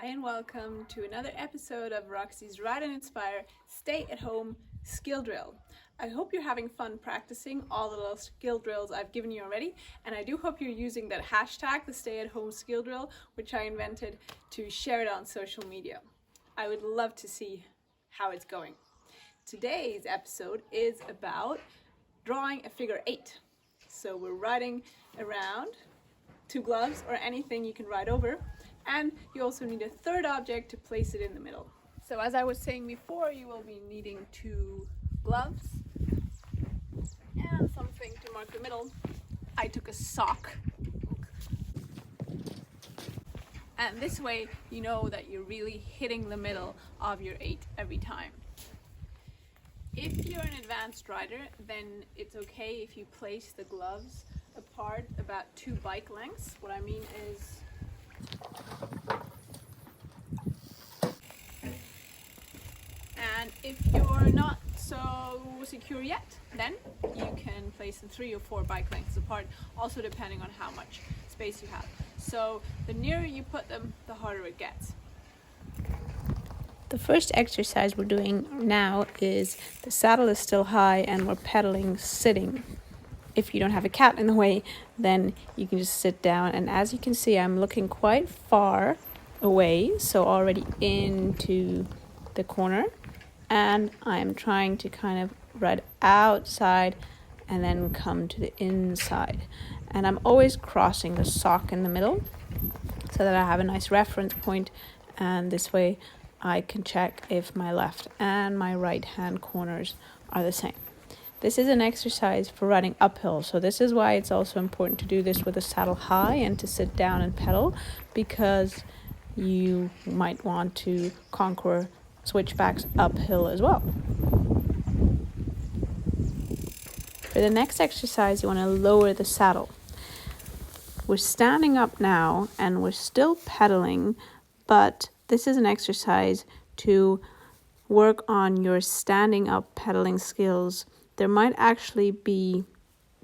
Hi and welcome to another episode of Roxy's Ride and Inspire Stay at Home Skill Drill. I hope you're having fun practicing all the little skill drills I've given you already, and I do hope you're using that hashtag, the Stay at Home Skill Drill, which I invented to share it on social media. I would love to see how it's going. Today's episode is about drawing a figure 8. So we're riding around 2 gloves or anything you can ride over. And you also need a third object to place it in the middle. So as I was saying before, you will be needing 2 gloves and something to mark the middle. I took a sock. And this way you know that you're really hitting the middle of your 8 every time. If you're an advanced rider, then it's okay if you place the gloves apart about 2 bike lengths. What I mean is and if you're not so secure yet, then you can place them 3 or 4 bike lengths apart, also depending on how much space you have. So the nearer you put them, the harder it gets. The first exercise we're doing now is the saddle is still high and we're pedaling sitting. If you don't have a cat in the way, then you can just sit down, and as you can see, I'm looking quite far away, so already into the corner, and I'm trying to kind of ride outside and then come to the inside, and I'm always crossing the sock in the middle so that I have a nice reference point, and this way I can check if my left and my right hand corners are the same. This is an exercise for riding uphill, so this is why it's also important to do this with the saddle high and to sit down and pedal, because you might want to conquer switchbacks uphill as well. For the next exercise, you want to lower the saddle. We're standing up now and we're still pedaling, but this is an exercise to work on your standing up pedaling skills. There might actually be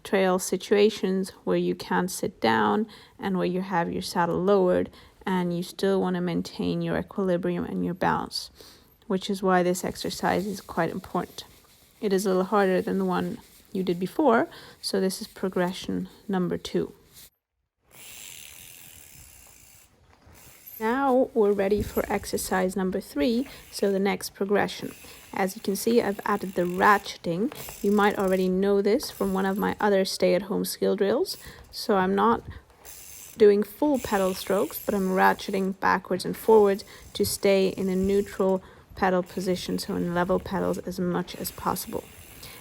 trail situations where you can't sit down and where you have your saddle lowered and you still want to maintain your equilibrium and your balance, which is why this exercise is quite important. It is a little harder than the one you did before, so this is progression number 2. Now we're ready for exercise number 3, so the next progression. As you can see, I've added the ratcheting. You might already know this from one of my other stay-at-home skill drills. So I'm not doing full pedal strokes, but I'm ratcheting backwards and forwards to stay in a neutral pedal position, so in level pedals as much as possible.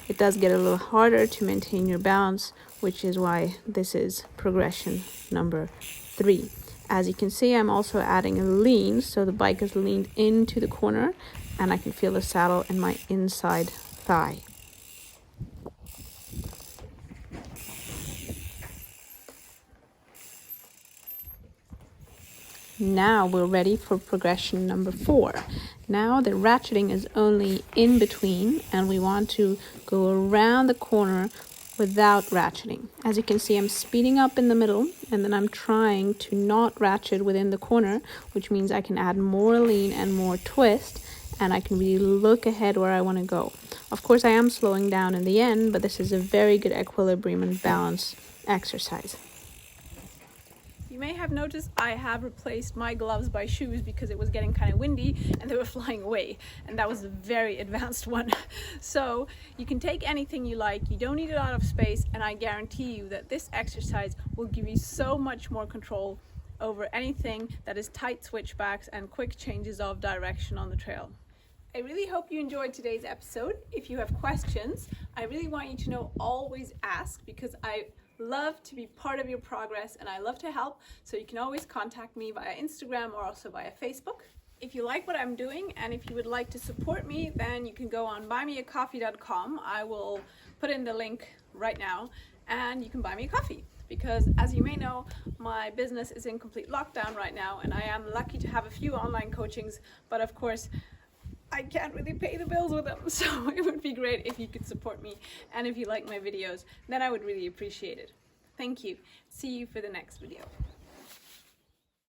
It does get a little harder to maintain your balance, which is why this is progression number 3. As you can see, I'm also adding a lean, so the bike is leaned into the corner and I can feel the saddle in my inside thigh. Now we're ready for progression number 4. Now the ratcheting is only in between and we want to go around the corner without ratcheting. As you can see, I'm speeding up in the middle and then I'm trying to not ratchet within the corner, which means I can add more lean and more twist, and I can really look ahead where I want to go. Of course, I am slowing down in the end, but this is a very good equilibrium and balance exercise. You may have noticed I have replaced my gloves by shoes because it was getting kind of windy and they were flying away, and that was a very advanced one. So you can take anything you like, you don't need a lot of space, and I guarantee you that this exercise will give you so much more control over anything that is tight switchbacks and quick changes of direction on the trail. I really hope you enjoyed today's episode. If you have questions, I really want you to know, always ask, because I love to be part of your progress and I love to help. So you can always contact me via Instagram or also via Facebook. If you like what I'm doing and if you would like to support me, then you can go on buymeacoffee.com. I will put in the link right now and you can buy me a coffee. Because as you may know, my business is in complete lockdown right now and I am lucky to have a few online coachings, but of course I can't really pay the bills with them, so it would be great if you could support me, and if you like my videos, then I would really appreciate it. Thank you. See you for the next video.